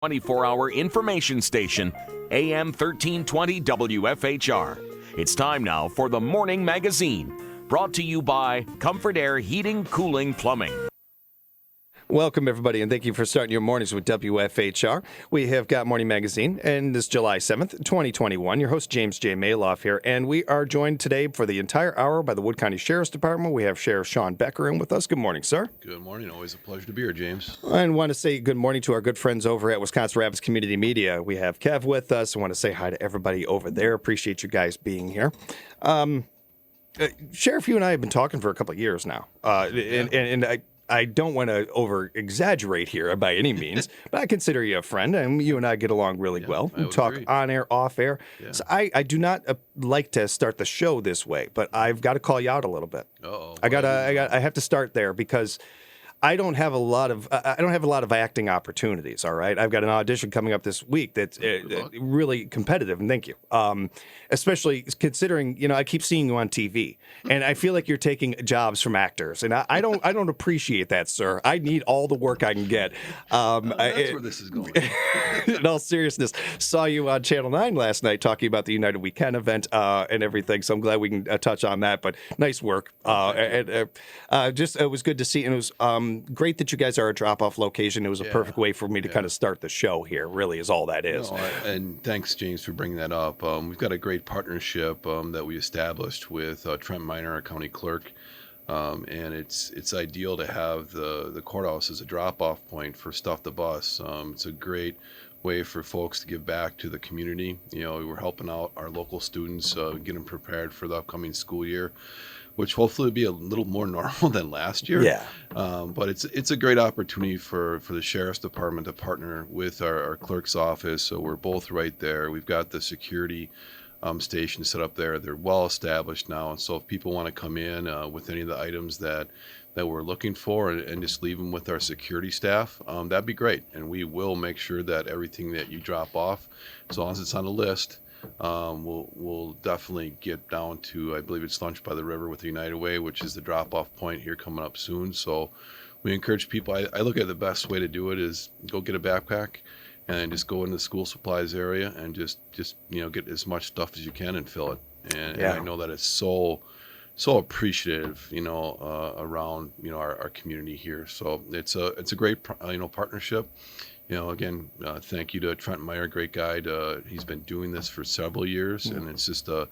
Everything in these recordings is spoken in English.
24-hour information station, AM 1320 WFHR. It's time now for the Morning Magazine, brought to you by Comfort Air Heating, Cooling, Plumbing. Welcome, everybody, and thank you for starting your mornings with WFHR. We have got Morning Magazine, and this July 7th, 2021. Your host, James J. Malouf here, and we are joined today for the entire hour by the Wood County Sheriff's Department. We have Sheriff Shawn Becker in with us. Good morning, sir. Good morning. Always a pleasure to be here, James. I want to say good morning to our good friends over at Wisconsin Rapids Community Media. We have Kev with us. I want to say hi to everybody over there. Appreciate you guys being here. Sheriff, you and I have been talking for a couple of years now, and I don't want to over-exaggerate here by any means, but I consider you a friend, and you and I get along really well. We talk on air, off air. Yeah. So I do not like to start the show this way, but I've got to call you out a little bit. Uh-oh. I have to start there because I don't have a lot of acting opportunities. All right, I've got an audition coming up this week that's really competitive, and thank you. Especially considering I keep seeing you on TV, and I feel like you're taking jobs from actors, and I don't appreciate that, sir. I need all the work I can get. That's where this is going. In all seriousness, saw you on Channel 9 last night talking about the United Weekend event and everything. So I'm glad we can touch on that. But nice work, it was good to see, and it was great that you guys are a drop-off location. It was a perfect way for me to kind of start the show here, really, is all that is. And thanks, James, for bringing that up. We've got a great partnership that we established with Trent Minor, our county clerk, and it's ideal to have the courthouse as a drop-off point for Stuff the Bus. It's a great way for folks to give back to the community. We're helping out our local students, get them prepared for the upcoming school year, which hopefully will be a little more normal than last year. Yeah. But it's a great opportunity for the Sheriff's Department to partner with our clerk's office. So we're both right there. We've got the security station set up there. They're well established now. And so if people want to come in with any of the items that we're looking for and just leave them with our security staff, that'd be great. And we will make sure that everything that you drop off, as long as it's on the list, we'll definitely get down to, I believe it's Lunch by the River with the United Way, which is the drop-off point here coming up soon. So we encourage people. I look at the best way to do it is go get a backpack and just go into the school supplies area and just get as much stuff as you can and fill it. And I know that it's so appreciative, around our community here. So it's a great partnership. Again, thank you to Trent Meyer, great guide. He's been doing this for several years, and it's just a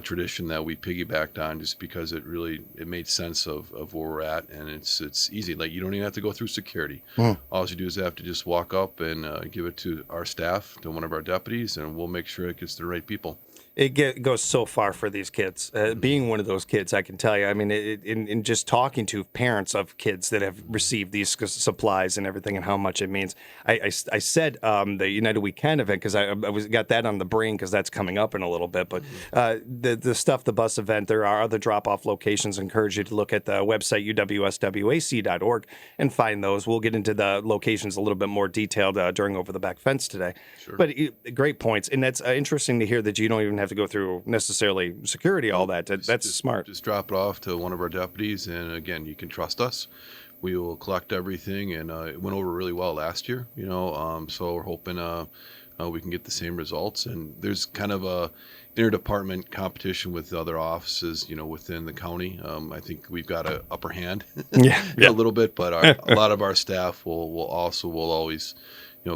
tradition that we piggybacked on just because it made sense of where we're at, and it's easy. Like, you don't even have to go through security. All you do is have to just walk up and give it to our staff, to one of our deputies, and we'll make sure it gets to the right people. It goes so far for these kids. Being one of those kids, I can tell you. I mean, in just talking to parents of kids that have received these supplies and everything, and how much it means. I said the United Weekend event because I got that on the brain because that's coming up in a little bit. But the Stuff the Bus event, there are other drop-off locations. I encourage you to look at the website uwswac.org and find those. We'll get into the locations a little bit more detailed during Over the Back Fence today. Sure. But great points, and that's interesting to hear that you don't even have to go through necessarily security, all that. That's smart. Just drop it off to one of our deputies, and again, you can trust us. We will collect everything, and it went over really well last year, so we're hoping we can get the same results. And there's kind of a interdepartment competition with other offices, within the county. I think we've got an upper hand a little bit, but a lot of our staff will always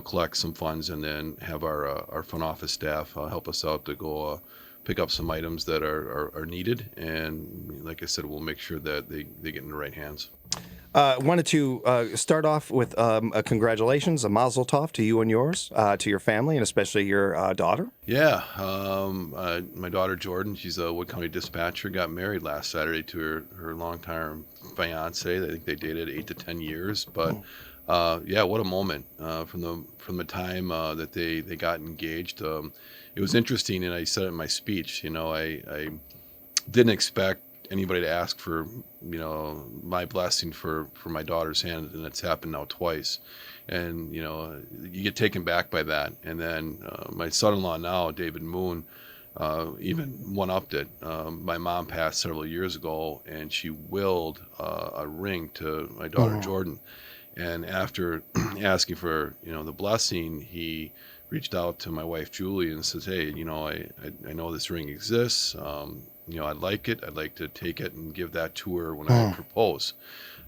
collect some funds, and then have our front office staff help us out to go pick up some items that are needed. And like I said, we'll make sure that they get in the right hands. Wanted to start off with a congratulations, a mazel tov to you and yours, to your family, and especially your daughter. Yeah. My daughter, Jordan, she's a Wood County dispatcher, got married last Saturday to her longtime fiance. I think they dated 8 to 10 years, but what a moment from the time that they got engaged. It was interesting, and I said it in my speech. I didn't expect anybody to ask for my blessing for my daughter's hand, and it's happened now twice. And you get taken back by that. And then my son-in-law now, David Moon, even one-upped it. My mom passed several years ago, and she willed a ring to my daughter Jordan. And after asking for, the blessing, he reached out to my wife, Julie, and says, hey, I know this ring exists. I'd like it. I'd like to take it and give that to her when I propose,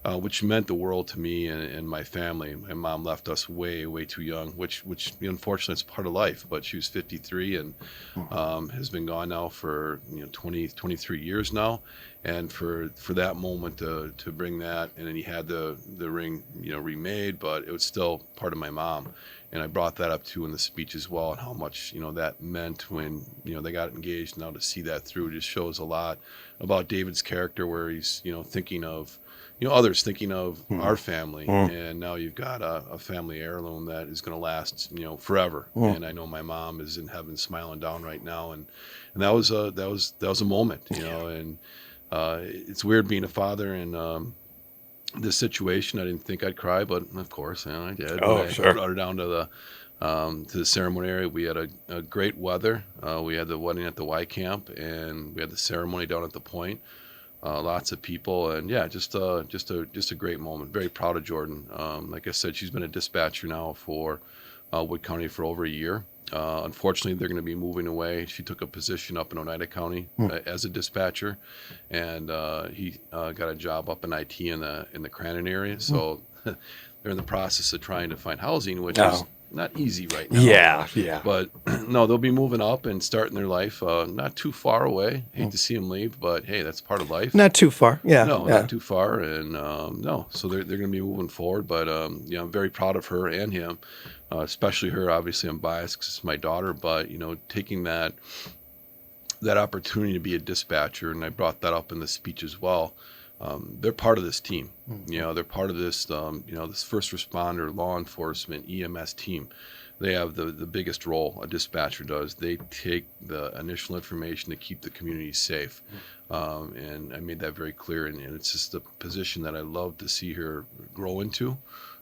which meant the world to me and my family. My mom left us way, way too young, which unfortunately is part of life, but she was 53 and has been gone now for 23 years now. And for that moment to bring that, and then he had the ring remade, but it was still part of my mom. And I brought that up too in the speech as well, and how much that meant when they got engaged. Now to see that through just shows a lot about David's character, where he's thinking of others, thinking of our family, and now you've got a family heirloom that is going to last forever. And I know my mom is in heaven smiling down right now, and that was a moment, and it's weird being a father in this situation. I didn't think I'd cry, but of course, I did. Oh, sure. I brought her down to the ceremony area. We had a great weather. We had the wedding at the Y camp, and we had the ceremony down at the point. Lots of people, and yeah, just a great moment. Very proud of Jordan. Like I said, she's been a dispatcher now for Wood County for over a year. Unfortunately, they're going to be moving away. She took a position up in Oneida County as a dispatcher, and he got a job up in IT in the Crandon area. So they're in the process of trying to find housing, which is not easy right now. Yeah. But no, they'll be moving up and starting their life not too far away. Hate to see them leave, but hey, that's part of life. Not too far. Yeah. No, not too far. And no, so they're going to be moving forward. But I'm very proud of her and him, especially her. Obviously, I'm biased because it's my daughter, but taking that opportunity to be a dispatcher, and I brought that up in the speech as well. They're part of this team. They're part of this, this first responder, law enforcement, EMS team. They have the biggest role a dispatcher does. They take the initial information to keep the community safe. And I made that very clear. And it's just a position that I love to see her grow into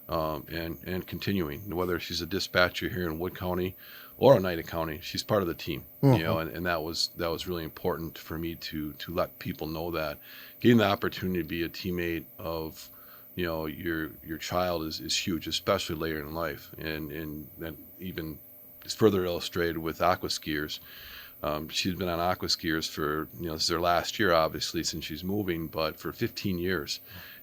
and continuing. Whether she's a dispatcher here in Wood County or Oneida County, she's part of the team. And that was really important for me to let people know that getting the opportunity to be a teammate of your child is huge, especially later in life. And that even is further illustrated with aqua skiers. She's been on aqua skiers for this is her last year, obviously, since she's moving, but for 15 years.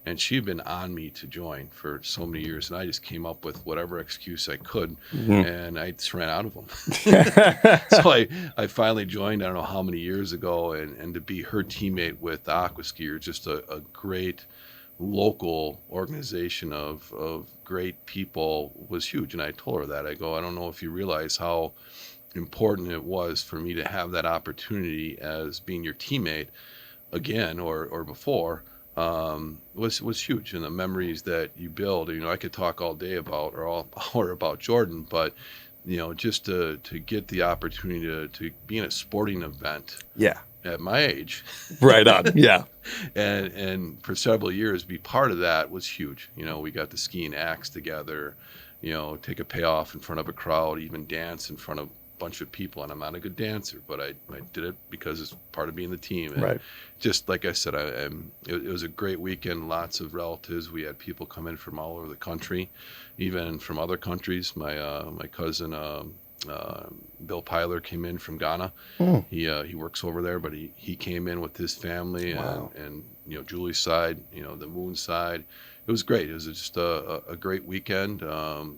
And she'd been on me to join for so many years, and I just came up with whatever excuse I could, and I just ran out of them. So I finally joined, I don't know how many years ago, and to be her teammate with the aqua skiers, just a great local organization of great people was huge. And I told her that. I go, I don't know if you realize how important it was for me to have that opportunity as being your teammate again or before. Was huge, and the memories that you build. I could talk all day about or all hour about Jordan, but just to get the opportunity to be in a sporting event. Yeah. At my age, right on. Yeah. and for several years, be part of that was huge. We got the skiing acts together. Take a payoff in front of a crowd, even dance in front of bunch of people. And I'm not a good dancer, but I did it because it's part of being the team. And right. Just like I said, it was a great weekend. Lots of relatives. We had people come in from all over the country, even from other countries. My cousin Bill Pyler came in from Ghana. He works over there, but he came in with his family. Wow. and Julie's side, the Moon side. It was great. It was just a great weekend.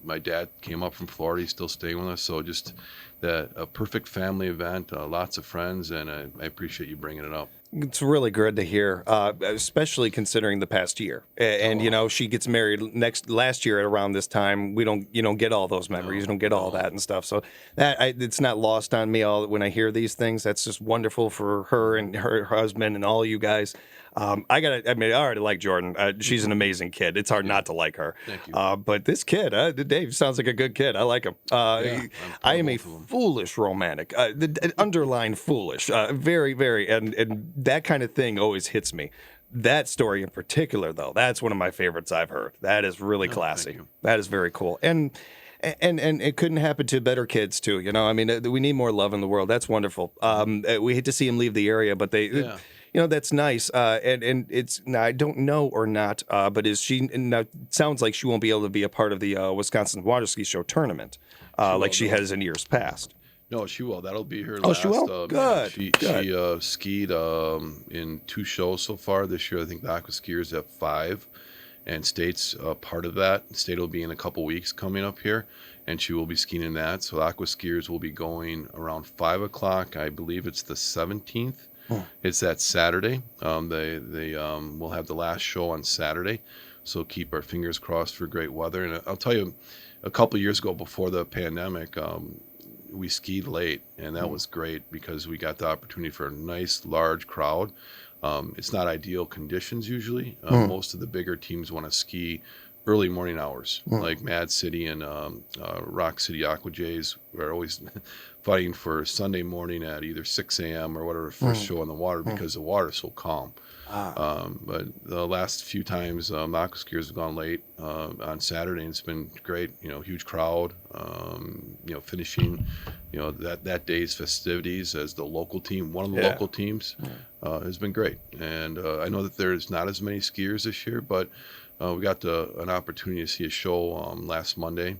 My dad came up from Florida. He's still staying with us. So just a perfect family event, lots of friends, and I appreciate you bringing it up. It's really good to hear, especially considering the past year. And she gets married last year at around this time. We don't get all those memories. You don't get all that and stuff. So it's not lost on me when I hear these things. That's just wonderful for her and her husband and all you guys. I already like Jordan. She's an amazing kid. It's hard not to like her. Thank you. But this kid, Dave, sounds like a good kid. I like him. I am a foolish romantic. Underline foolish. Very, very. And that kind of thing always hits me. That story in particular, though, that's one of my favorites I've heard. That is really classy. That is very cool. And it couldn't happen to better kids too. We need more love in the world. That's wonderful. We hate to see him leave the area, but that's nice. And it's, now, I don't know or not, but is she, now it sounds like she won't be able to be a part of the Wisconsin Water Ski Show tournament like she has in years past. No, she will. That'll be her Oh, last. she will? Good. She Good. skied in 2 shows so far this year. I think the aqua skiers have 5, and state's part of that. State will be in a couple weeks coming up here, and she will be skiing in that. So the aqua skiers will be going around 5 o'clock. I believe it's the 17th. It's that Saturday. They will have the last show on Saturday. So keep our fingers crossed for great weather. And I'll tell you, a couple years ago before the pandemic, we skied late, and that was great because we got the opportunity for a nice large crowd. It's not ideal conditions usually. Most of the bigger teams want to ski early morning hours, like Mad City and Rock City Aqua Jays. We're always fighting for Sunday morning at either 6 a.m. or whatever first show on the water because the water is so calm. But the last few times aqua skiers have gone late on Saturday, and it's been great. Huge crowd. Finishing that day's festivities as the local team, one of the local teams, has been great. And I know that there's not as many skiers this year, but we got an opportunity to see a show last Monday.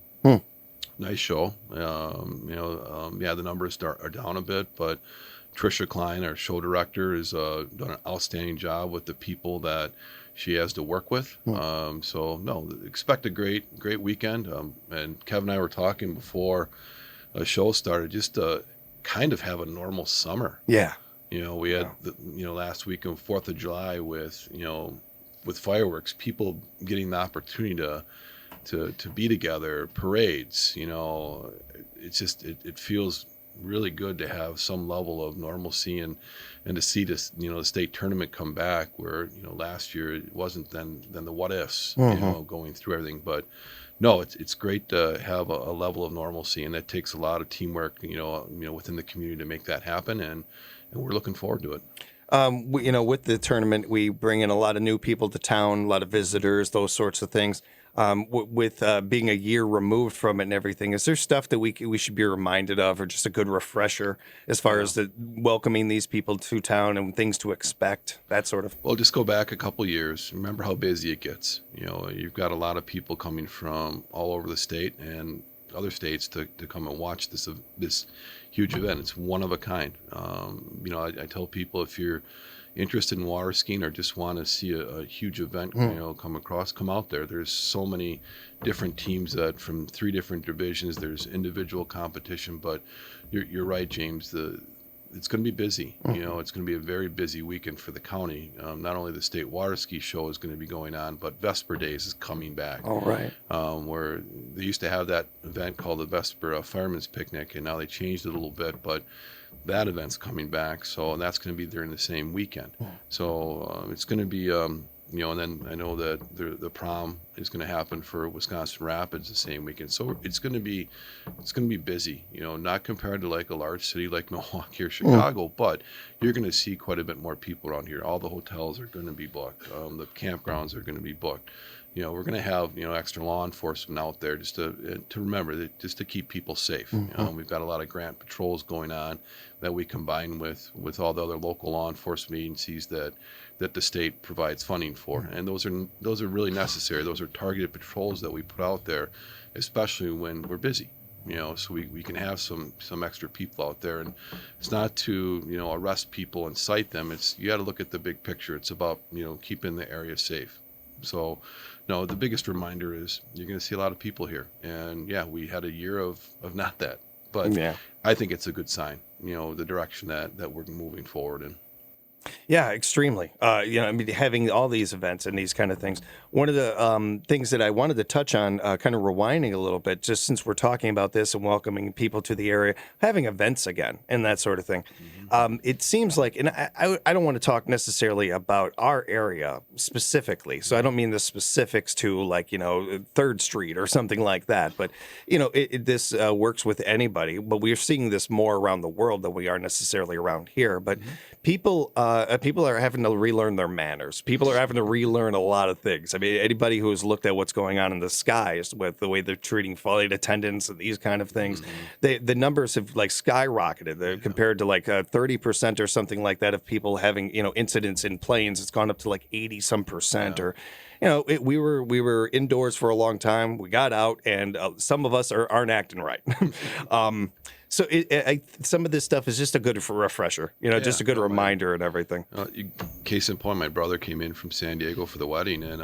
Nice show. The numbers are down a bit, but Tricia Klein, our show director, has done an outstanding job with the people that she has to work with. Expect a great weekend. And Kevin and I were talking before the show started, just to kind of have a normal summer. Yeah. We had last week of 4th of July with fireworks, people getting the opportunity to be together, parades. It's just it feels really good to have some level of normalcy and to see this the state tournament come back, where last year it wasn't then the what ifs going through everything. But no, it's great to have a level of normalcy, and that takes a lot of teamwork within the community to make that happen, and we're looking forward to it. With the tournament, we bring in a lot of new people to town, a lot of visitors, those sorts of things. With being a year removed from it and everything, is there stuff that we should be reminded of, or just a good refresher as far as welcoming these people to town and things to expect, that sort of? Well, just go back a couple years. Remember how busy it gets. You've got a lot of people coming from all over the state and other states to come and watch this huge event. It's one of a kind. I tell people, if you're interested in water skiing or just want to see a huge event, come out there. There's so many different teams that from 3 different divisions. There's individual competition, but you're right, James. It's going to be busy. It's going to be a very busy weekend for the county. Not only the state water ski show is going to be going on, but Vesper Days is coming back. All right. Where they used to have that event called the Vesper Fireman's Picnic, and now they changed it a little bit, but that event's coming back. And that's going to be during the same weekend. So it's going to be, and then I know that the prom is going to happen for Wisconsin Rapids the same weekend. So it's going to be busy, not compared to like a large city like Milwaukee or Chicago, but you're going to see quite a bit more people around here. All the hotels are going to be booked. The campgrounds are going to be booked. We're going to have, extra law enforcement out there just to remember that, just to keep people safe. We've got a lot of grant patrols going on that we combine with all the other local law enforcement agencies that the state provides funding for. And those are really necessary. Those are targeted patrols that we put out there, especially when we're busy. So we can have some extra people out there, and it's not to, arrest people and cite them. You got to look at the big picture. It's about, keeping the area safe. So, no, the biggest reminder is you're going to see a lot of people here. And yeah, we had a year of not that, but I think it's a good sign, the direction that we're moving forward in. Yeah, extremely. Having all these events and these kind of things. One of the things that I wanted to touch on, kind of rewinding a little bit, just since we're talking about this and welcoming people to the area, having events again and that sort of thing. It seems like, and I don't want to talk necessarily about our area specifically. So I don't mean the specifics to 3rd Street or something like that. But, this works with anybody. But we're seeing this more around the world than we are necessarily around here. But people are having to relearn their manners. People are having to relearn a lot of things. I mean, anybody who has looked at what's going on in the skies with the way they're treating flight attendants and these kind of things, the numbers have like skyrocketed. They're compared to like 30% or something like that of people having, incidents in planes. It's gone up to like 80 some percent or. We were indoors for a long time. We got out, and some of us aren't acting right. So some of this stuff is just a good refresher, just a good reminder and everything. Case in point, my brother came in from San Diego for the wedding, and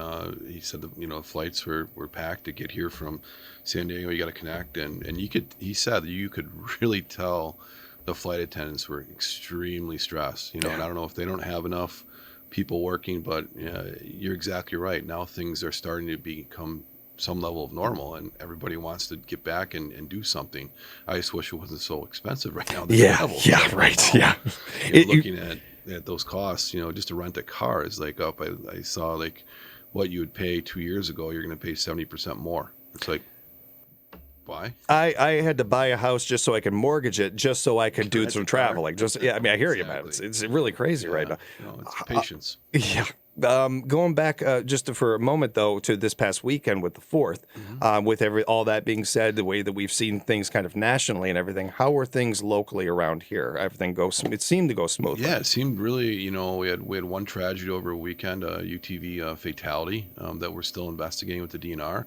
he said flights were packed to get here from San Diego. You got to connect, and he said that you could really tell the flight attendants were extremely stressed. And I don't know if they don't have enough people working, but you're exactly right. Now things are starting to become some level of normal, and everybody wants to get back and do something. I just wish it wasn't so expensive right now. Right. Yeah. Looking at those costs, just to rent a car is like up. I saw like what you would pay 2 years ago. You're going to pay 70% more. It's like, why? I had to buy a house just so I could mortgage it, just so I could do some traveling. I hear you, man. It's really crazy right now. It's patience. Going back just for a moment though to this past weekend with the 4th, with all that being said, the way that we've seen things kind of nationally and everything, how were things locally around here? Everything it seemed to go smoothly. Yeah, it seemed really. We had one tragedy over a weekend, a UTV fatality that we're still investigating with the DNR.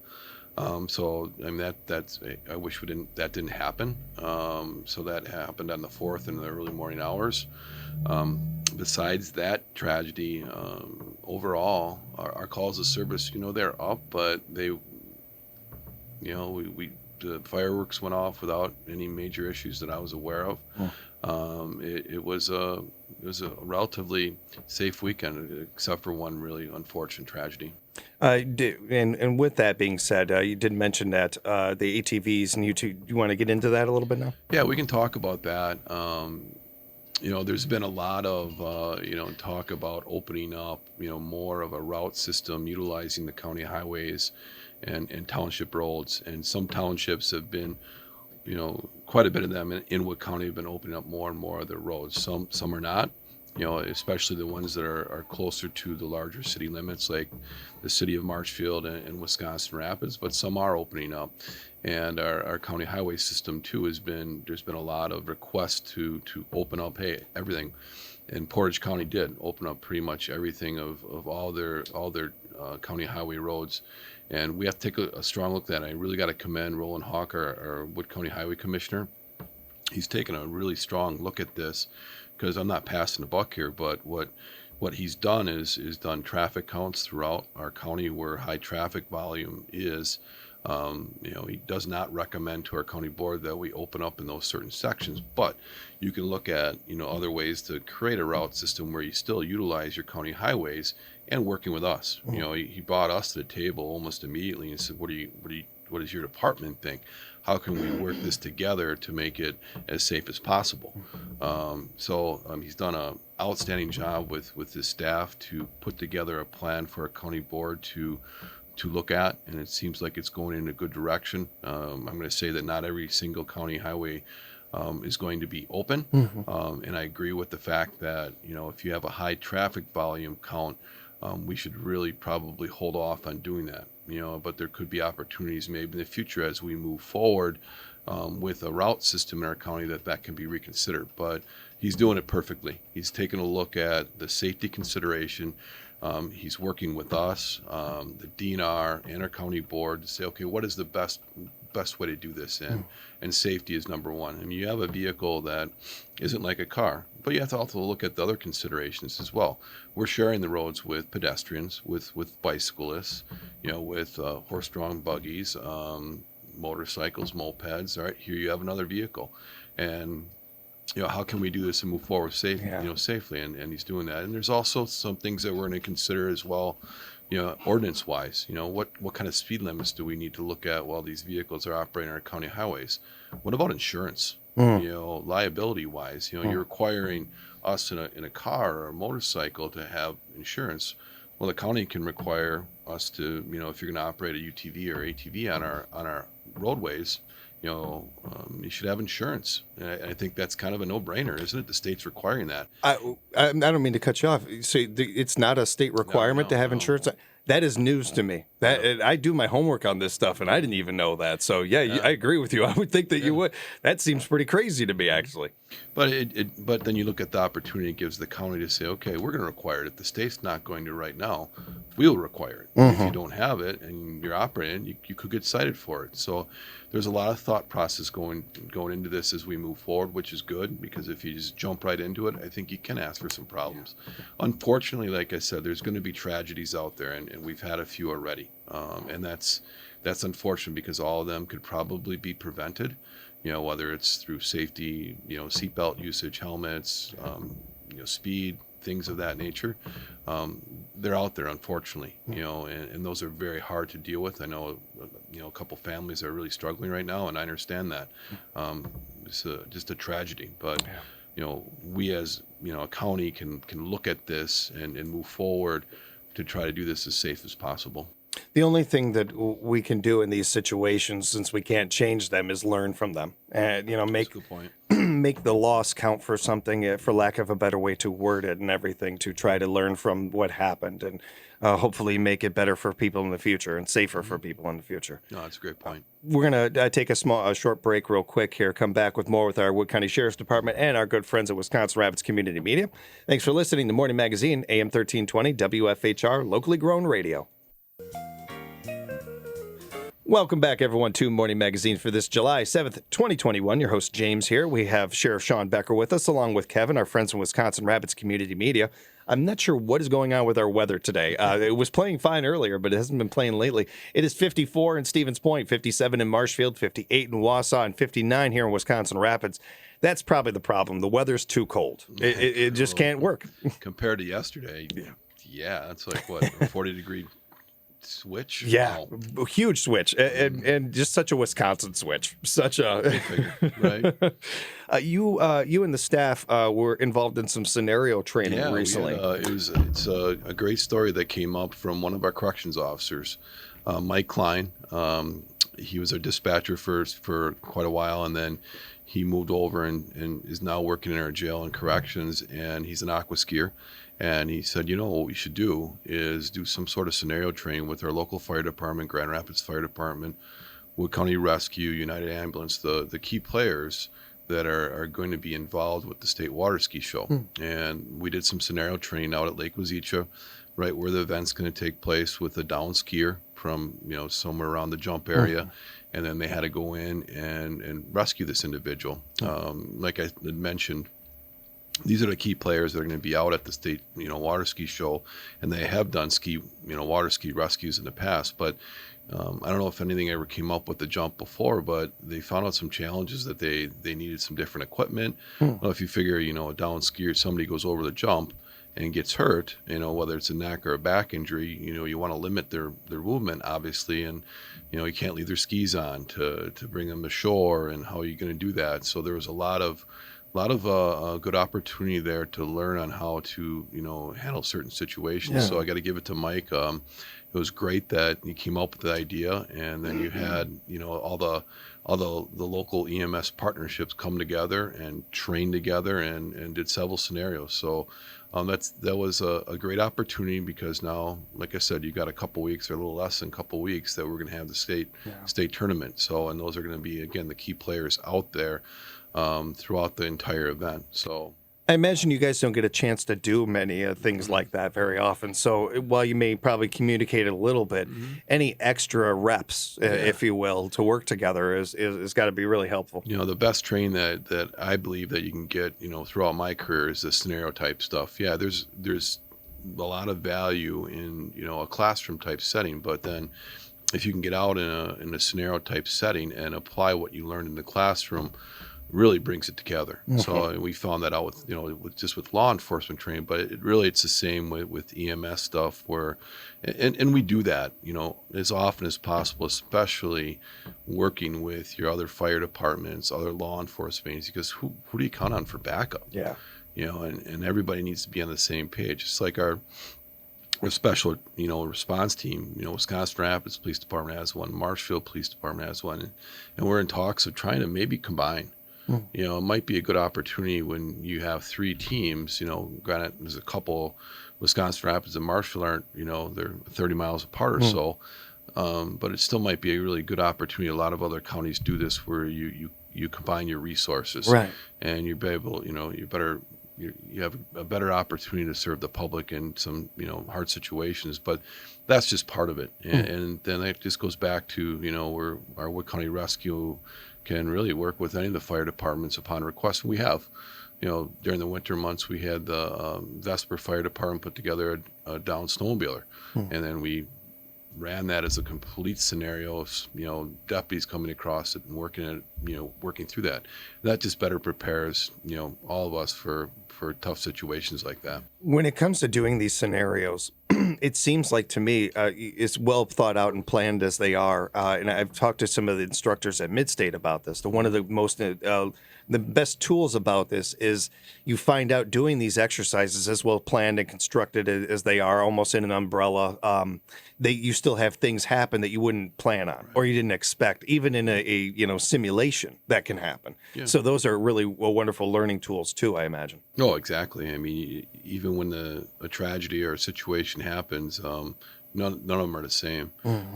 So I mean that's I wish that didn't happen. So that happened on the 4th in the early morning hours. Besides that tragedy, overall our calls of service, they're up, but they, the fireworks went off without any major issues that I was aware of. It was a relatively safe weekend, except for one really unfortunate tragedy. And with that being said, you did mention that the ATVs and you want to get into that a little bit now? Yeah, we can talk about that. There's been a lot of talk about opening up more of a route system utilizing the county highways and township roads, and some townships have been quite a bit of them in Inwood County have been opening up more and more of their roads. Some are not. Especially the ones that are closer to the larger city limits, like the city of Marshfield and Wisconsin Rapids, but some are opening up. And our county highway system too there's been a lot of requests to open up, everything. And Portage County did open up pretty much everything of all their county highway roads. And we have to take a strong look at that. I really got to commend Roland Hawk, our Wood County Highway Commissioner. He's taken a really strong look at this, because I'm not passing the buck here, but what he's done is done traffic counts throughout our county where high traffic volume is. He does not recommend to our county board that we open up in those certain sections, but you can look at other ways to create a route system where you still utilize your county highways and working with us. He brought us to the table almost immediately and said, what does your department think? How can we work this together to make it as safe as possible? He's done an outstanding job with his staff to put together a plan for a county board to look at, and it seems like it's going in a good direction. I'm going to say that not every single county highway is going to be open, and I agree with the fact that if you have a high traffic volume count, we should really probably hold off on doing that. But there could be opportunities maybe in the future as we move forward with a route system in our county that can be reconsidered. But he's doing it perfectly. He's taking a look at the safety consideration. He's working with us, the DNR, and our county board to say, okay, what is the best way to do this? And safety is number one. I mean, you have a vehicle that isn't like a car, but you have to also look at the other considerations as well. We're sharing the roads with pedestrians, with bicyclists, with horse-drawn buggies, motorcycles, mopeds. All right, here you have another vehicle, and how can we do this and move forward safely? And he's doing that. And there's also some things that we're going to consider as well, ordinance-wise. What kind of speed limits do we need to look at while these vehicles are operating on our county highways? What about insurance? Liability-wise, you're requiring us in a car or a motorcycle to have insurance. Well, the county can require us to, if you're going to operate a UTV or ATV on our roadways, you should have insurance. And I think that's kind of a no-brainer, isn't it? The state's requiring that. I don't mean to cut you off. So it's not a state requirement to have insurance. That is news to me. I do my homework on this stuff, and I didn't even know that. So I agree with you. I would think that you would. That seems pretty crazy to me, actually. But but then you look at the opportunity it gives the county to say, okay, we're going to require it. If the state's not going to right now, we'll require it. If you don't have it and you're operating, you could get cited for it. So there's a lot of thought process going into this as we move forward, which is good, because if you just jump right into it, I think you can ask for some problems. Unfortunately, like I said, there's going to be tragedies out there, and we've had a few already. And that's unfortunate, because all of them could probably be prevented, whether it's through safety, seatbelt usage, helmets, speed, things of that nature. They're out there, unfortunately, and those are very hard to deal with. I know, a couple families are really struggling right now, and I understand that. It's just a tragedy, but we as a county can look at this and move forward to try to do this as safe as possible. The only thing that we can do in these situations, since we can't change them, is learn from them, and make That's a good point. make the loss count for something, for lack of a better way to word it, and everything, to try to learn from what happened, and hopefully make it better for people in the future and safer for people in the future. No, that's a great point. We're gonna take a short break real quick here. Come back with more with our Wood County Sheriff's Department and our good friends at Wisconsin Rapids Community Media. Thanks for listening to Morning Magazine, AM 1320, WFHR, locally grown radio. Welcome back, everyone, to Morning Magazine for this July 7th, 2021. Your host, James, here. We have Sheriff Shawn Becker with us, along with Kevin, our friends from Wisconsin Rapids Community Media. I'm not sure what is going on with our weather today. It was playing fine earlier, but it hasn't been playing lately. It is 54 in Stevens Point, 57 in Marshfield, 58 in Wausau, and 59 here in Wisconsin Rapids. That's probably the problem. The weather's too cold. It just can't work. Compared to yesterday, that's like, what, a 40-degree switch? Yeah, Wow. huge switch, and just such a Wisconsin switch. Such a right. You and the staff were involved in some scenario training recently. It's a great story that came up from one of our corrections officers, Mike Klein. He was our dispatcher for quite a while, and then he moved over and is now working in our jail and corrections, and he's an aqua skier. And he said, what we should do is do some sort of scenario training with our local fire department, Grand Rapids Fire Department, Wood County Rescue, United Ambulance, the key players that are going to be involved with the state water ski show. And we did some scenario training out at Lake Wazicha, right where the event's going to take place, with a down skier from, somewhere around the jump area. And then they had to go in and rescue this individual. Like I had mentioned, these are the key players that are going to be out at the state, water ski show, and they have done water ski rescues in the past. But I don't know if anything ever came up with the jump before, but they found out some challenges that they needed some different equipment. Well, if you figure, a down skier, somebody goes over the jump and gets hurt, whether it's a neck or a back injury, you want to limit their movement, obviously, and you can't leave their skis on to bring them to shore, and how are you going to do that? So there was a lot of good opportunity there to learn on how to handle certain situations. So I got to give it to Mike. It was great that he came up with the idea, and then you had all the local EMS partnerships come together and train together and did several scenarios. So that was a great opportunity, because now, like I said, you got a couple weeks, or a little less than a couple weeks, that we're going to have the state tournament. So, and those are going to be, again, the key players out there throughout the entire event. So I imagine you guys don't get a chance to do many things like that very often. So while you may probably communicate it a little bit, any extra reps, if you will, to work together is got to be really helpful. The best training that I believe that you can get, throughout my career, is the scenario type stuff. Yeah, there's a lot of value in, a classroom type setting, but then if you can get out in a scenario type setting and apply what you learned in the classroom, really brings it together. So we found that out with law enforcement training, but it's the same with EMS stuff, where, and we do that, as often as possible, especially working with your other fire departments, other law enforcement agencies, because who do you count on for backup? Yeah. And everybody needs to be on the same page. It's like our special, response team, Wisconsin Rapids Police Department has one, Marshfield Police Department has one, and we're in talks of trying to maybe combine. It might be a good opportunity when you have 3 teams. Granted, there's a couple, Wisconsin Rapids and Marshall aren't, they're 30 miles apart or so. But it still might be a really good opportunity. A lot of other counties do this where you combine your resources, Right. and you be able, you have a better opportunity to serve the public in some, hard situations. But that's just part of it. And then that just goes back to, where our Wood County Rescue can really work with any of the fire departments upon request. And we have, during the winter months, we had the Vesper Fire Department put together a down snowmobiler, and then we ran that as a complete scenario of, deputies coming across it and working through that. That just better prepares, all of us for tough situations like that. When it comes to doing these scenarios, it seems like to me it's well thought out and planned as they are. And I've talked to some of the instructors at Midstate about this. One of the most the best tools about this is you find out doing these exercises as well planned and constructed as they are, almost in an umbrella. You still have things happen that you wouldn't plan on or you didn't expect, even in a simulation that can happen. Yeah. So those are really wonderful learning tools too, I imagine. Oh, exactly. I mean, even when a tragedy or a situation happens, none of them are the same.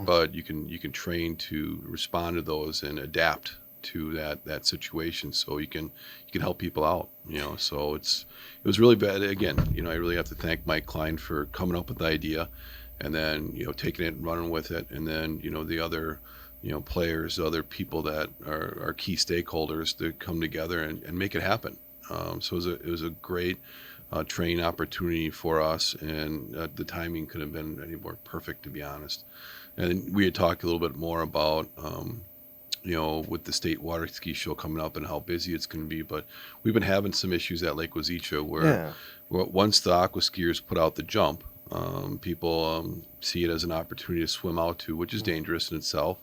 But you can train to respond to those and adapt to that situation, so you can help people out. So it was really bad. Again, I really have to thank Mike Klein for coming up with the idea, and then taking it and running with it, and then the other players, other people that are key stakeholders to come together and make it happen. So it was a great training opportunity for us, and the timing couldn't have been any more perfect, to be honest. And we had talked a little bit more about with the state water ski show coming up and how busy it's going to be, but we've been having some issues at Lake Wazicha where once the aqua skiers put out the jump, people see it as an opportunity to swim out to, which is dangerous in itself,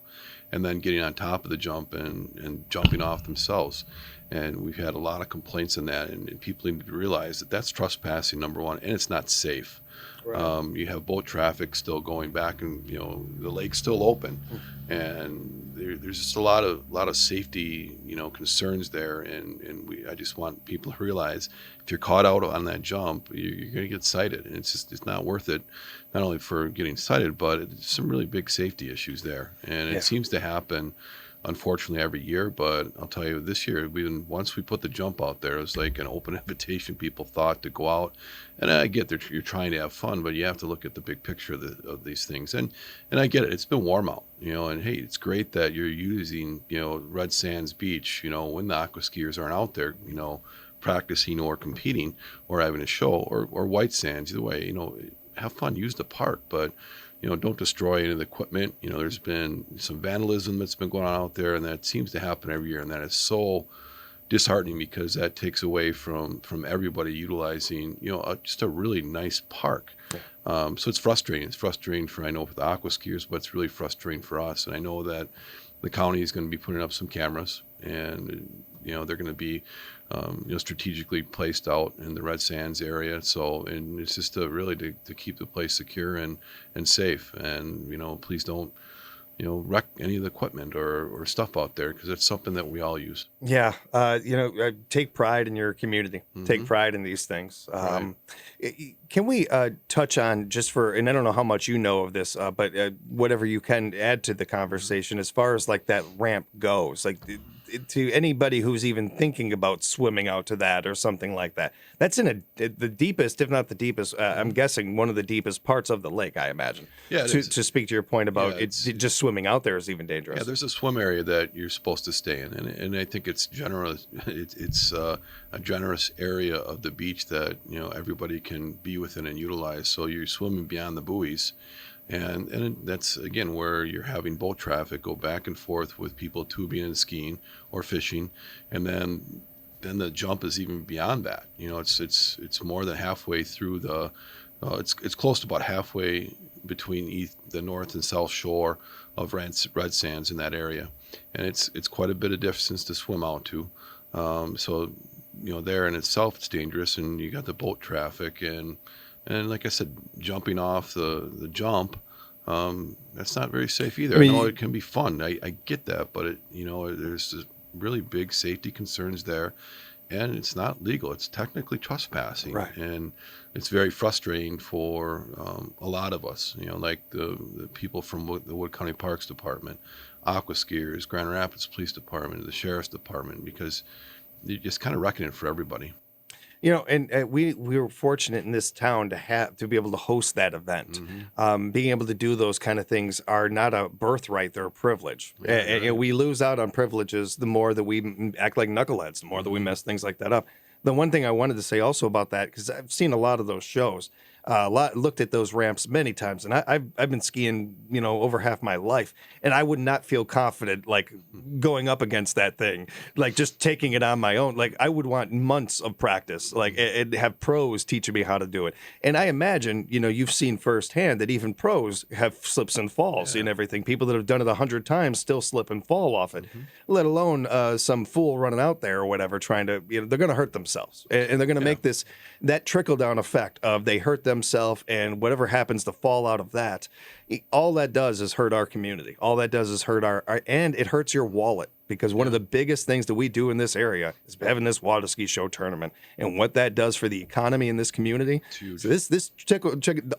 and then getting on top of the jump and jumping off themselves. And we've had a lot of complaints on that, and people need to realize that that's trespassing, number one, and it's not safe. Right. You have boat traffic still going back, and the lake's still open, and there's just a lot of safety concerns there, and I just want people to realize if you're caught out on that jump, you're going to get cited, and it's not worth it, not only for getting cited, but it's some really big safety issues there, and it seems to happen unfortunately every year. But I'll tell you, this year, once we put the jump out there, it was like an open invitation. People thought to go out, and I get that you're trying to have fun, but you have to look at the big picture of these things. And I get it. It's been warm out, and hey, it's great that you're using, Red Sands Beach, when the aqua skiers aren't out there, practicing or competing or having a show, or White Sands. Either way, have fun, use the park, but don't destroy any of the equipment. There's been some vandalism that's been going on out there, and that seems to happen every year, and that is so disheartening because that takes away from everybody utilizing, just a really nice park. So it's frustrating. It's frustrating for the aqua skiers, but it's really frustrating for us. And I know that the county is going to be putting up some cameras, and they're going to be strategically placed out in the Red Sands area. So, and it's just to keep the place secure and safe. And please don't wreck any of the equipment or stuff out there, because it's something that we all use. Yeah. Take pride in your community. Take pride in these things. Right. Can we touch on, just and I don't know how much you know of this, but whatever you can add to the conversation as far as like that ramp goes, like to anybody who's even thinking about swimming out to that or something like that. That's in the deepest, if not the deepest, I'm guessing one of the deepest parts of the lake, I imagine. Yeah. To speak to your point about just swimming out there is even dangerous. Yeah, there's a swim area that you're supposed to stay in, and I think it's generous. It's a generous area of the beach that everybody can be within and utilize. So you're swimming beyond the buoys. And that's, again, where you're having boat traffic go back and forth with people tubing and skiing or fishing. And then the jump is even beyond that. It's more than halfway through it's close to about halfway between the north and south shore of Red Sands in that area. And it's quite a bit of distance to swim out to. So, there in itself, it's dangerous, and you got the boat traffic and like I said, jumping off the jump, that's not very safe either. I know it can be fun. I get that, but there's really big safety concerns there. And it's not legal. It's technically trespassing. Right. And it's very frustrating for a lot of us, like the people from the Wood County Parks Department, aqua skiers, Grand Rapids Police Department, the Sheriff's Department, because you're just kind of wrecking it for everybody. And we were fortunate in this town to be able to host that event. Being able to do those kind of things are not a birthright; they're a privilege. And we lose out on privileges the more that we act like knuckleheads, the more that we mess things like that up. The one thing I wanted to say also about that, because I've seen a lot of those shows, looked at those ramps many times, and I've been skiing, over half my life, and I would not feel confident like going up against that thing, like just taking it on my own. Like I would want months of practice, like and have pros teaching me how to do it. And I imagine, you've seen firsthand that even pros have slips and falls and everything. People that have done it 100 times still slip and fall off it, let alone some fool running out there or whatever trying to, they're going to hurt themselves, and they're going to make that trickle down effect of they hurt themselves, and whatever happens to fall out of that, all that does is hurt our community. All that does is hurt our and it hurts your wallet, because one of the biggest things that we do in this area is having this water ski show tournament, and what that does for the economy in this community. So this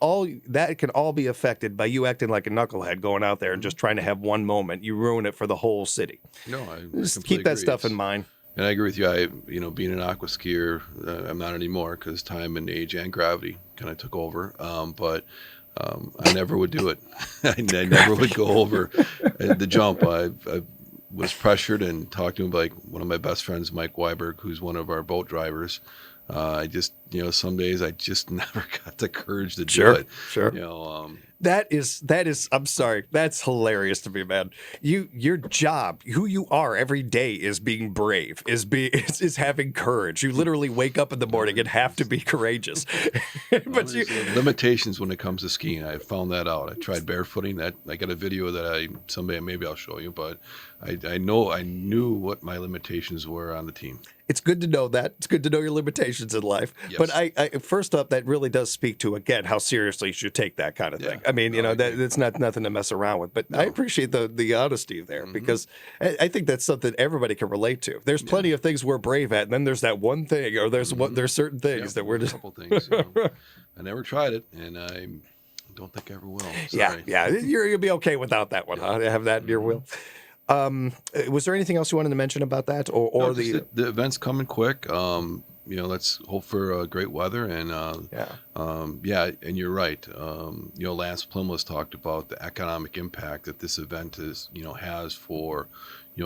all that can all be affected by you acting like a knucklehead going out there and just trying to have one moment. You ruin it for the whole city. No, I just keep that stuff in mind. And I agree with you. Being an aqua skier, I'm not anymore because time and age and gravity kind of took over. But I never would do it. I never would go over the jump. I was pressured and talked to him, like one of my best friends, Mike Weiberg, who's one of our boat drivers. I just, some days I just never got the courage to do it. Sure. That is, I'm sorry, that's hilarious to me, man. Your job, who you are every day is being brave, is having courage. You literally wake up in the morning and have to be courageous. But limitations when it comes to skiing. I found that out. I tried barefooting. That I got a video that someday maybe I'll show you, but I knew what my limitations were on the team. It's good to know that. It's good to know your limitations in life. Yes. But I first up, that really does speak to, again, how seriously you should take that kind of thing. I mean, that's not nothing to mess around with. But I appreciate the honesty there, because I think that's something everybody can relate to. There's plenty of things we're brave at, and then there's that one thing, or there's certain things that we're just... A couple things. I never tried it, and I don't think I ever will. Sorry. Yeah. You'll be okay without that one. Huh? Have that in your will. Was there anything else you wanted to mention about that, or the event's coming quick? Let's hope for great weather, and and you're right. Lance Plymouth talked about the economic impact that this event has for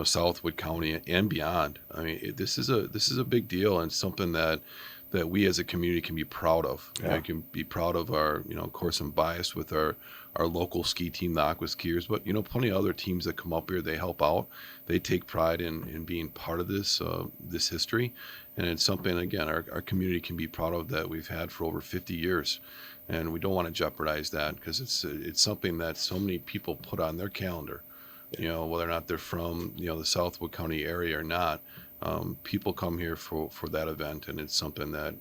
Southwood County and beyond. I mean, this is a big deal, and something that we as a community can be proud of. We can be proud of our, of course, I'm biased with our local ski team, the Aqua Skiers, but plenty of other teams that come up here. They help out. They take pride in being part of this history, and it's something, again, our community can be proud of, that we've had for over 50 years, and we don't want to jeopardize that, because it's something that so many people put on their calendar. Whether or not they're from the Southwood County area or not. People come here for that event, and it's something that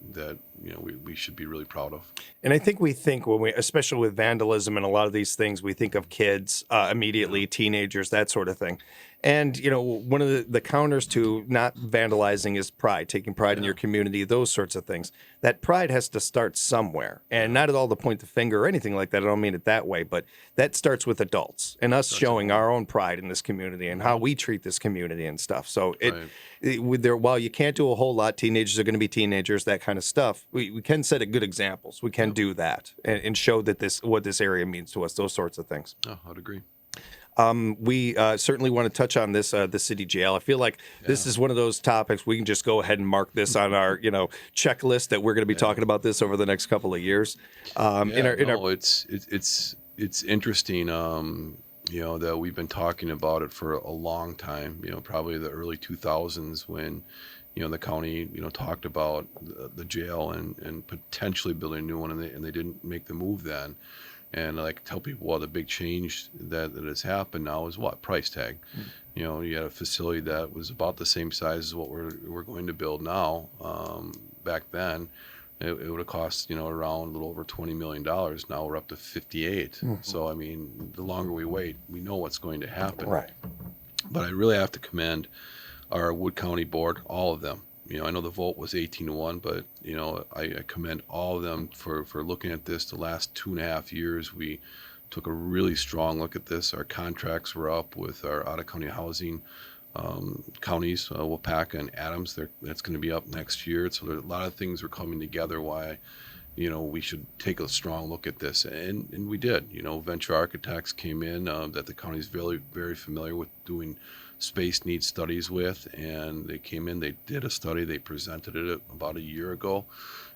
we should be really proud of. And I think especially with vandalism and a lot of these things, we think of kids immediately, teenagers, that sort of thing. And, one of the counters to not vandalizing is pride, taking pride in your community, those sorts of things. That pride has to start somewhere, and not at all to point the finger or anything like that. I don't mean it that way, but that starts with adults and us showing our own pride in this community and how we treat this community and stuff. So while you can't do a whole lot, teenagers are going to be teenagers, that kind of stuff. We can set good examples. We can do that and show that what this area means to us, those sorts of things. Oh, I'd agree. We certainly want to touch on this, the city jail. I feel like this is one of those topics we can just go ahead and mark this on our, checklist that we're going to be talking about this over the next couple of years. It's interesting, that we've been talking about it for a long time, probably the early 2000s when, the county, talked about the jail and potentially building a new one, and they didn't make the move then. And I like to tell people, well, the big change that has happened now is what? Price tag. You had a facility that was about the same size as what we're going to build now. Back then, it would have cost, around a little over $20 million. Now we're up to 58. So, I mean, the longer we wait, we know what's going to happen. Right. But I really have to commend our Wood County board, all of them. I know the vote was 18-1, but I commend all of them for looking at this. The last 2.5 years, we took a really strong look at this. Our contracts were up with our out-of-county housing counties, Wapaka and Adams. That's going to be up next year. So there's a lot of things are coming together why we should take a strong look at this, and we did. Venture Architects came in that the county is very, very familiar with doing space needs studies with, and they came in, they did a study, they presented it about a year ago,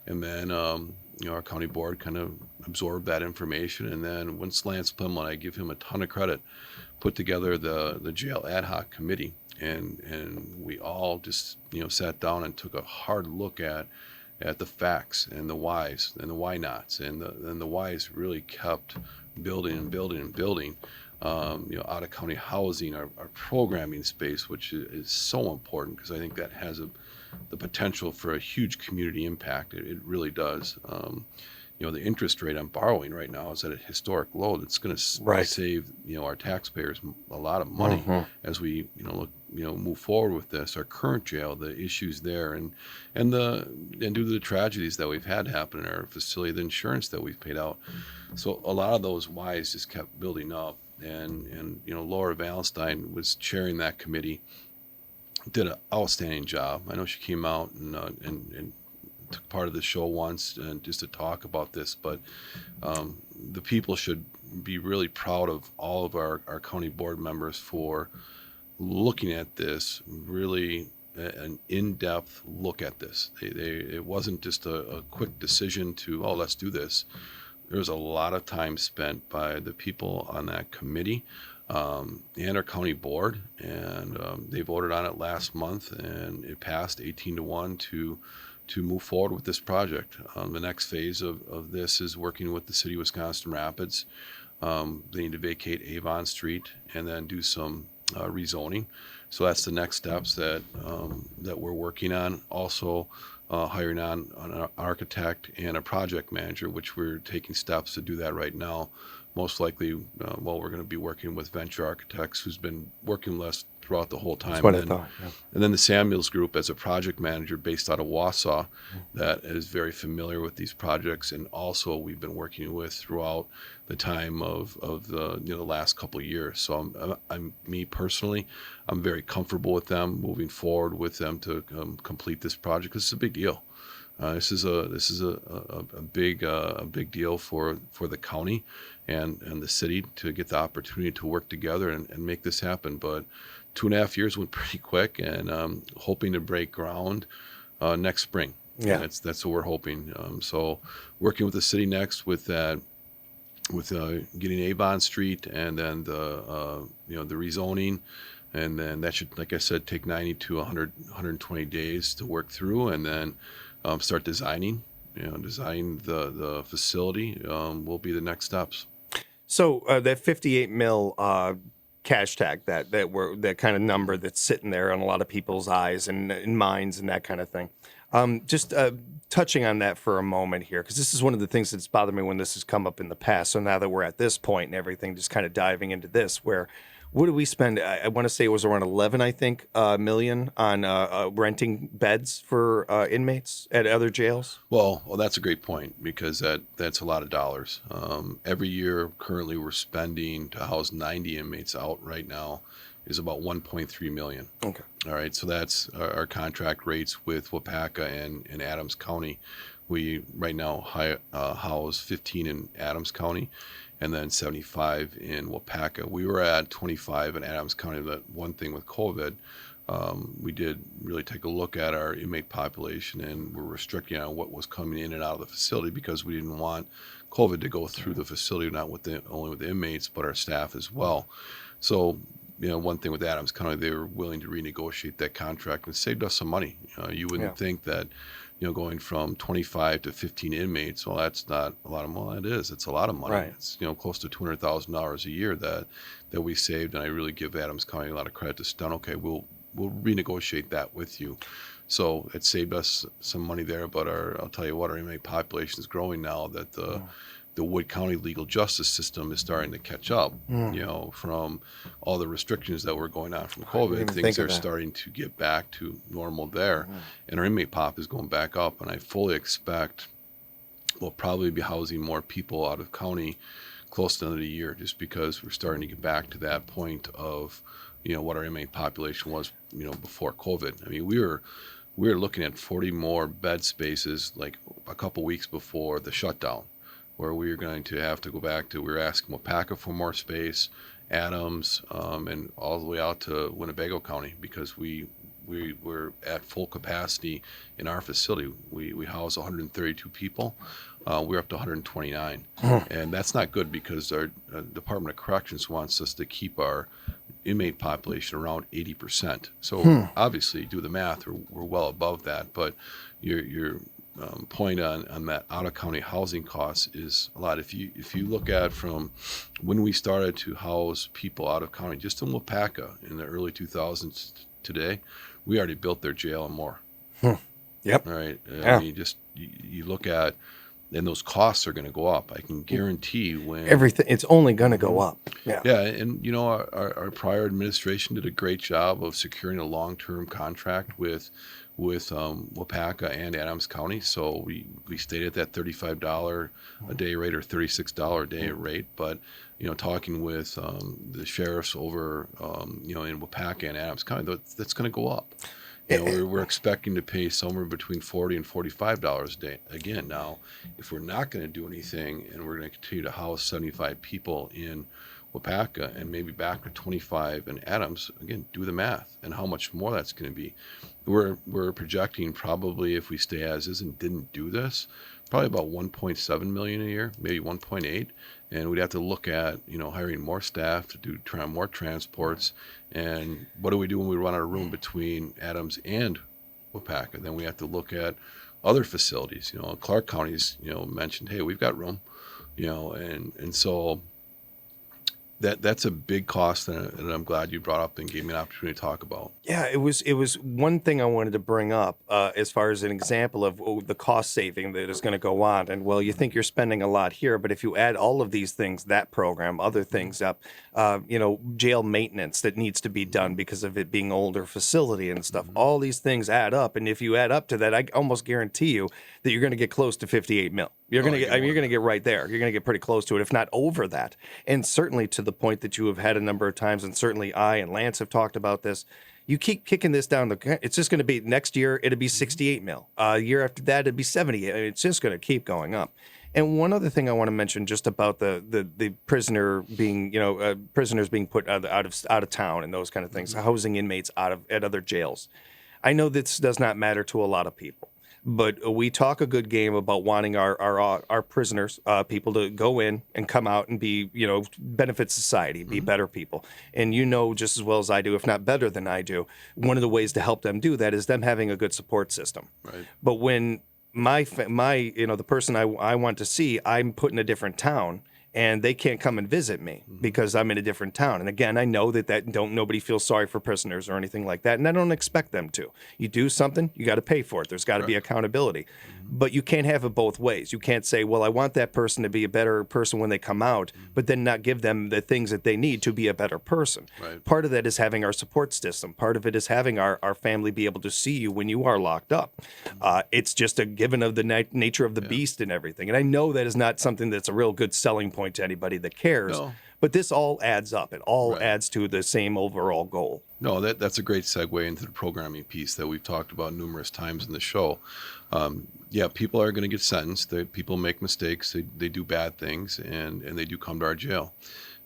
and then our county board kind of absorbed that information, and then once Lance Plumlin, I give him a ton of credit, put together the jail ad hoc committee, and we all just sat down and took a hard look at the facts and the whys and the why nots, and the whys really kept building and building and building. Out of county housing, our programming space, which is so important because I think that has the potential for a huge community impact. It really does. The interest rate on borrowing right now is at a historic low. It's going to save our taxpayers a lot of money as we move forward with this. Our current jail, the issues there, and due to the tragedies that we've had happen in our facility, the insurance that we've paid out. So a lot of those whys just kept building up, and Laura Valenstein was chairing that committee, did an outstanding job. I know she came out and took part of the show once and just to talk about this, but the people should be really proud of all of our county board members for looking at this, really an in-depth look at this. It wasn't just a quick decision to, let's do this. There was a lot of time spent by the people on that committee and our county board, and they voted on it last month, and it passed 18-1 to move forward with this project. The next phase of this is working with the city of Wisconsin Rapids. They need to vacate Avon Street and then do some rezoning. So that's the next steps that we're working on. Also hiring on an architect and a project manager, which we're taking steps to do that right now. Most likely, we're going to be working with Venture Architects, who's been working with us throughout the whole time. That's what I thought. Yeah. And then the Samuels Group as a project manager based out of Wausau that is very familiar with these projects, and also we've been working with throughout the time of the last couple of years. So I'm me personally, I'm very comfortable with them moving forward with them to complete this project. This is a big deal. This is a big deal for the county and the city to get the opportunity to work together and make this happen. But 2.5 years went pretty quick, and hoping to break ground next spring. Yeah, that's what we're hoping. So working with the city next with that, with getting Avon Street, and then the rezoning, and then that should, like I said, take 90 to 120 days to work through, and then start designing. Designing the facility will be the next steps. So that 58 mil cash tag, that kind of number that's sitting there on a lot of people's eyes and minds and that kind of thing. Just touching on that for a moment here, because this is one of the things that's bothered me when this has come up in the past. So now that we're at this point and everything, just kind of diving into this, what did we spend? I want to say it was around 11, I think, million on renting beds for inmates at other jails. Well, that's a great point, because that's a lot of dollars. Every year, currently, we're spending to house 90 inmates out right now is about $1.3 million. Okay. All right. So that's our contract rates with Wapaka and Adams County. We right now house 15 in Adams County and then 75 in Wapaka. We were at 25 in Adams County. That one thing with COVID, we did really take a look at our inmate population, and we're restricting on what was coming in and out of the facility because we didn't want COVID to go through the facility, not only with the inmates, but our staff as well. So, one thing with Adams County, they were willing to renegotiate that contract and saved us some money. You wouldn't think that, going from 25 to 15 inmates, well, that's not a lot of money. It is. It's a lot of money. Right. It's, close to $200,000 a year that we saved. And I really give Adams County a lot of credit to Stone. Okay, we'll renegotiate that with you. So it saved us some money there. But I'll tell you what, our inmate population is growing now that the the Wood County legal justice system is starting to catch up, from all the restrictions that were going on from COVID. Things are starting to get back to normal there, and our inmate pop is going back up. And I fully expect we'll probably be housing more people out of county close to another year, just because we're starting to get back to that point of, what our inmate population was, before COVID. I mean, we were looking at 40 more bed spaces like a couple weeks before the shutdown, where we were going to have to go back to, we were asking Wapaka for more space, Adams, and all the way out to Winnebago County, because we were at full capacity in our facility. We house 132 people. We're up to 129. And that's not good, because our Department of Corrections wants us to keep our inmate population around 80%. So obviously, do the math, we're well above that. But your point on that out-of-county housing costs is a lot. If you look at from when we started to house people out of county, just in Wapaka in the early 2000s today, we already built their jail and more. Yep. All right. Yeah. I mean, just you look at, and those costs are going to go up. I can guarantee when everything, it's only going to go up. Yeah. Yeah. And, our prior administration did a great job of securing a long-term contract with Wapaka and Adams County. So we stayed at that $35 a day rate or $36 a day rate. But, talking with the sheriffs over, in Wapaka and Adams County, that's going to go up. We're expecting to pay somewhere between $40 and $45 a day. Again, now, if we're not going to do anything and we're going to continue to house 75 people in Wapaka and maybe back to 25 in Adams, again, do the math and how much more that's going to be. We're projecting, probably, if we stay as is and didn't do this, probably about 1.7 million a year, maybe 1.8. And we'd have to look at, hiring more staff to do more transports. And what do we do when we run out of room between Adams and Wapaka? Then we have to look at other facilities. Clark County's, mentioned, hey, we've got room, and so that's a big cost, and I'm glad you brought up and gave me an opportunity to talk about. Yeah, it was one thing I wanted to bring up as far as an example of the cost saving that is going to go on. And you think you're spending a lot here, but if you add all of these things, that program, other things up, jail maintenance that needs to be done because of it being older facility and stuff, all these things add up. And if you add up to that, I almost guarantee you that you're going to get close to 58 mil. You're going to get right there. You're going to get pretty close to it, if not over that. And certainly to the point that you have had a number of times, and certainly I and Lance have talked about this, you keep kicking this down it's just going to be, next year it'll be 68 mil. Year after that it'd be 70. It's just going to keep going up. And one other thing I want to mention just about the prisoner being, prisoners being put out of town and those kind of things, housing inmates at other jails. I know this does not matter to a lot of people, but we talk a good game about wanting our prisoners, people to go in and come out and be, benefit society, be better people. And just as well as I do, if not better than I do, one of the ways to help them do that is them having a good support system. Right. But when my the person I want to see, I'm put in a different town, and they can't come and visit me because I'm in a different town. And again, I know that nobody feels sorry for prisoners or anything like that, and I don't expect them to. You do something, you got to pay for it. There's got to be accountability. But you can't have it both ways. You can't say, well, I want that person to be a better person when they come out, but then not give them the things that they need to be a better person. Right. Part of that is having our support system. Part of it is having our family be able to see you when you are locked up. It's just a given of the nature of the beast and everything. And I know that is not something that's a real good selling point to anybody that cares. No. But this all adds up. It all adds to the same overall goal. No, that's a great segue into the programming piece that we've talked about numerous times in the show. People are going to get sentenced. People make mistakes. They do bad things, and they do come to our jail.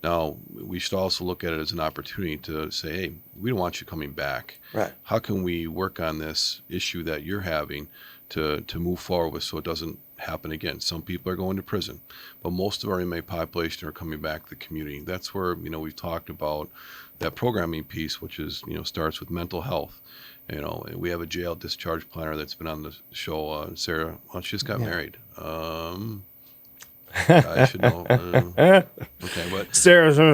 Now, we should also look at it as an opportunity to say, hey, we don't want you coming back. Right. How can we work on this issue that you're having to move forward with so it doesn't happen again? Some people are going to prison, but most of our inmate population are coming back to the community. That's where, we've talked about that programming piece, which is, starts with mental health. And we have a jail discharge planner that's been on the show, Sarah. Well, she just got married. I should know. Okay, but Sarah Sarah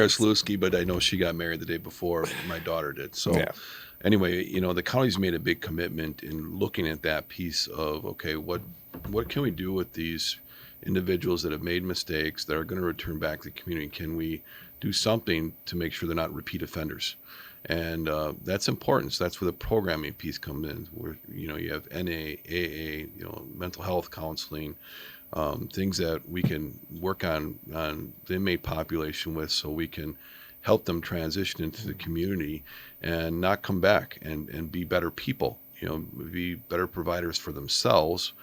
Slutsky, but I know she got married the day before my daughter did. So, anyway, the county's made a big commitment in looking at that piece of, okay, what can we do with these individuals that have made mistakes that are going to return back to the community? Can we do something to make sure they're not repeat offenders? And that's important. So that's where the programming piece comes in, where you have NA, AA, mental health counseling, things that we can work on the inmate population with, so we can help them transition into the community and not come back, and be better people. Be better providers for themselves,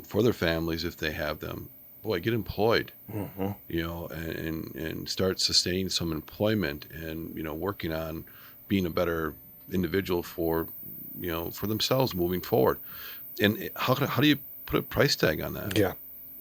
for their families if they have them. Boy, get employed, and start sustaining some employment, and working on being a better individual for themselves moving forward. And how do you put a price tag on that? Yeah.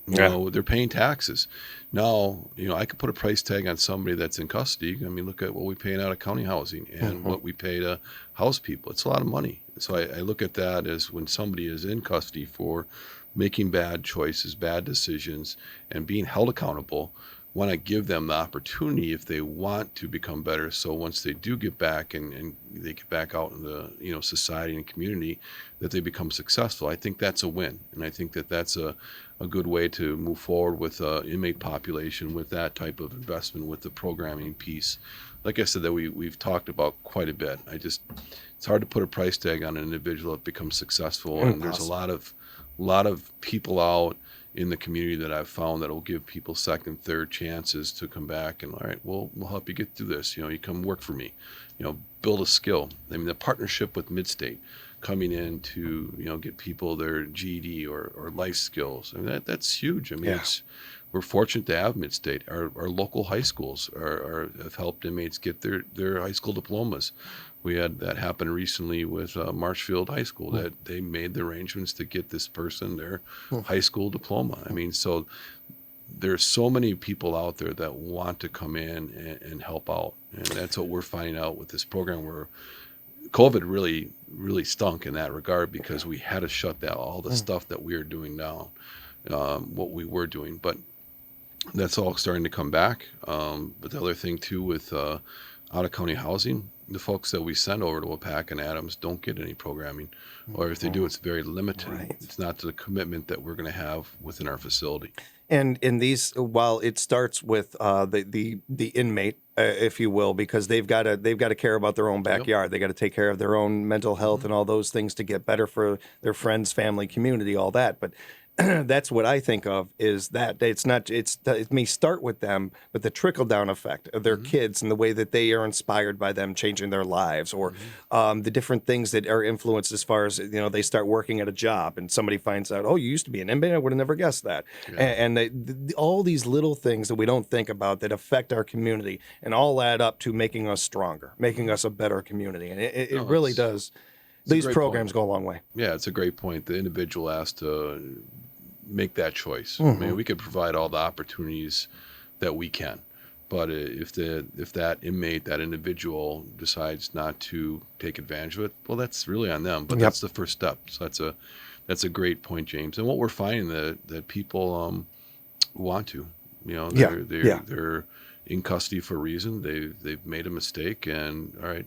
They're paying taxes. Now, I could put a price tag on somebody that's in custody. I mean, look at what we pay out of county housing and what we pay to house people. It's a lot of money. So I look at that as when somebody is in custody for making bad choices, bad decisions, and being held accountable, want to give them the opportunity if they want to become better. So once they do get back and they get back out in the society and community, that they become successful. I think that's a win, and I think that that's a good way to move forward with inmate population, with that type of investment, with the programming piece. Like I said, that we've talked about quite a bit. It's hard to put a price tag on an individual that becomes successful, and there's a lot of people out in the community that I've found that will give people second, third chances to come back and, all right, we'll help you get through this. You come work for me, build a skill. I mean, the partnership with Midstate coming in to, get people their GED or life skills. I mean, that's huge. I mean, we're fortunate to have Midstate. Our local high schools have helped inmates get their high school diplomas. We had that happen recently with Marshfield High School, that they made the arrangements to get this person their high school diploma. I mean, so there's so many people out there that want to come in and help out. And that's what we're finding out with this program, where COVID really, really stunk in that regard, because we had to shut down all the stuff that we were doing down, what we were doing. But that's all starting to come back. But the other thing too, with out-of-county housing, the folks that we send over to WPAC and Adams don't get any programming, or if they do, it's very limited. Right. It's not to the commitment that we're going to have within our facility. And in these, while it starts with the inmate, if you will, because they've got to care about their own backyard. They got to take care of their own mental health and all those things to get better for their friends, family, community, all that. But that's what I think of, is that it may start with them, but the trickle down effect of their kids and the way that they are inspired by them changing their lives, or the different things that are influenced as far as, they start working at a job and somebody finds out, oh, you used to be an inmate. I would have never guessed that. Yeah. And all these little things that we don't think about that affect our community and all add up to making us stronger, making us a better community. And it really does. These programs go a long way. Yeah, it's a great point. The individual has to make that choice. I mean, we could provide all the opportunities that we can, but if that inmate, that individual, decides not to take advantage of it, well, that's really on them. But that's the first step. So that's a great point, James. And what we're finding that people want to, they're in custody for a reason. They've made a mistake, and all right,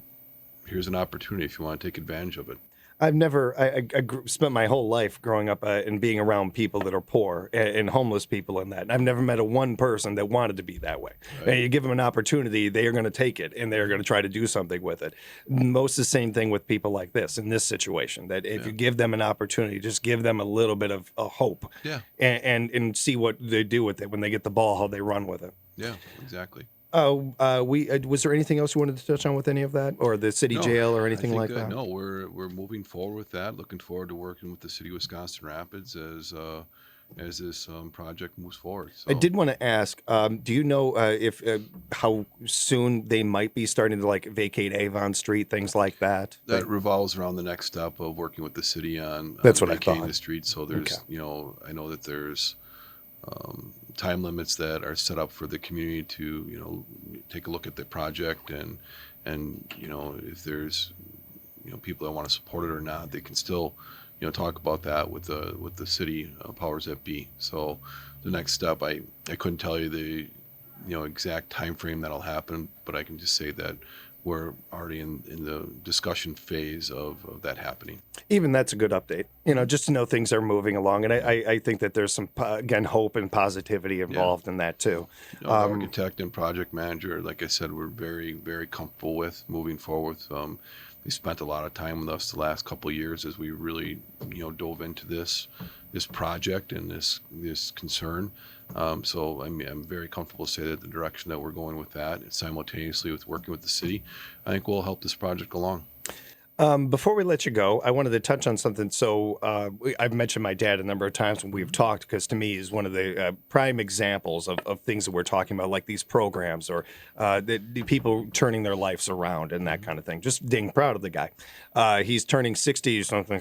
here's an opportunity if you want to take advantage of it. I've never, I spent my whole life growing up and being around people that are poor and homeless people and that. And I've never met a one person that wanted to be that way. Right. And you give them an opportunity, they are going to take it and they're going to try to do something with it. Most the same thing with people like this in this situation, that if you give them an opportunity, just give them a little bit of hope and see what they do with it when they get the ball, how they run with it. Yeah, exactly. Was there anything else you wanted to touch on with any of that, or the city jail or anything like that? No, we're moving forward with that. Looking forward to working with the city of Wisconsin Rapids as this project moves forward. So. I did want to ask, do you know if how soon they might be starting to vacate Avon Street, things like that? That revolves around the next step of working with the city on vacating the street. So there's, I know that there's time limits that are set up for the community to, take a look at the project and if there's, people that want to support it or not, they can still, talk about that with the city powers that be. So the next step, I couldn't tell you the, exact time frame that'll happen, but I can just say that we're already in the discussion phase of that happening. Even that's a good update, just to know things are moving along. And I think that there's some, again, hope and positivity involved in that too. The architect and project manager, like I said, we're very, very comfortable with moving forward. They spent a lot of time with us the last couple of years as we really, dove into this project and this concern. So I'm very comfortable to say that the direction that we're going with that, simultaneously with working with the city, I think will help this project along. Before we let you go, I wanted to touch on something. So I've mentioned my dad a number of times when we've talked, because to me he's one of the prime examples of things that we're talking about, like these programs or the people turning their lives around and that kind of thing. Just dang proud of the guy. He's turning 60 something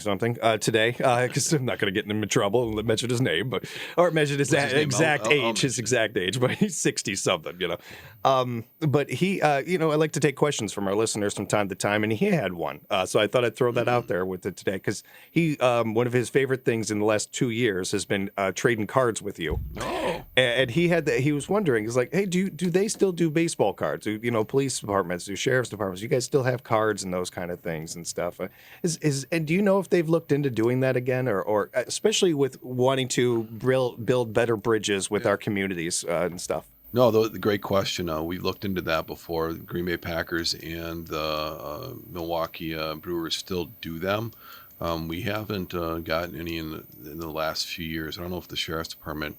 today, because I'm not going to get him in trouble and mention his name, or mention his exact age, but he's 60 something, But he, I like to take questions from our listeners from time to time, and he had one. So I thought I'd throw that out there with it today, because he, one of his favorite things in the last 2 years has been trading cards with you. Oh. And he was wondering, he's like, hey, do they still do baseball cards? Do police departments, do sheriff's departments? You guys still have cards and those kind of things and stuff? And do you know if they've looked into doing that again, or especially with wanting to build better bridges with our communities and stuff? No, the great question. We looked into that before. The Green Bay Packers and the Milwaukee Brewers still do them. We haven't gotten any in the last few years. I don't know if the Sheriff's Department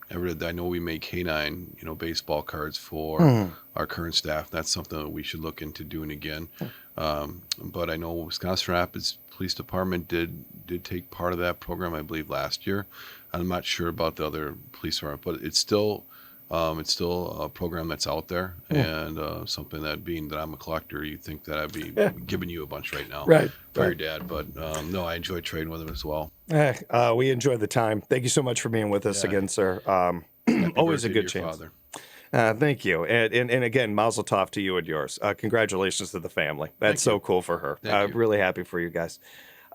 ever did. I know we make canine, baseball cards for our current staff. That's something that we should look into doing again. But I know Wisconsin Rapids Police Department did take part of that program, I believe, last year. I'm not sure about the other police department, but it's still a program that's out there, and something that, being that I'm a collector, you think that I'd be giving you a bunch right now, right? For your dad, but no, I enjoy trading with him as well. We enjoy the time. Thank you so much for being with us again, sir. Always a good chance. Thank you, and again, Mazel Tov to you and yours. Congratulations to the family. That's so cool for her. Really happy for you guys.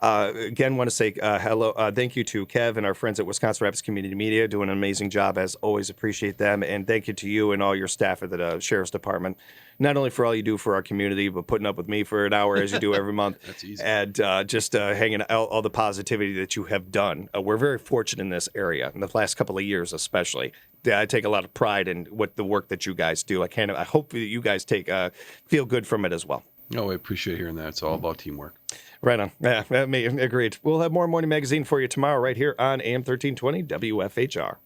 Again, want to say hello. Thank you to Kev and our friends at Wisconsin Rapids Community Media, doing an amazing job as always. Appreciate them, and thank you to you and all your staff at the Sheriff's Department, not only for all you do for our community, but putting up with me for an hour as you do every month. That's easy. And just hanging out all the positivity that you have done. We're very fortunate in this area in the last couple of years, especially. I take a lot of pride in what the work that you guys do. I hope that you guys feel good from it as well. No, I appreciate hearing that. It's all about teamwork. Right on. Yeah, agreed. We'll have more Morning Magazine for you tomorrow right here on AM 1320 WFHR.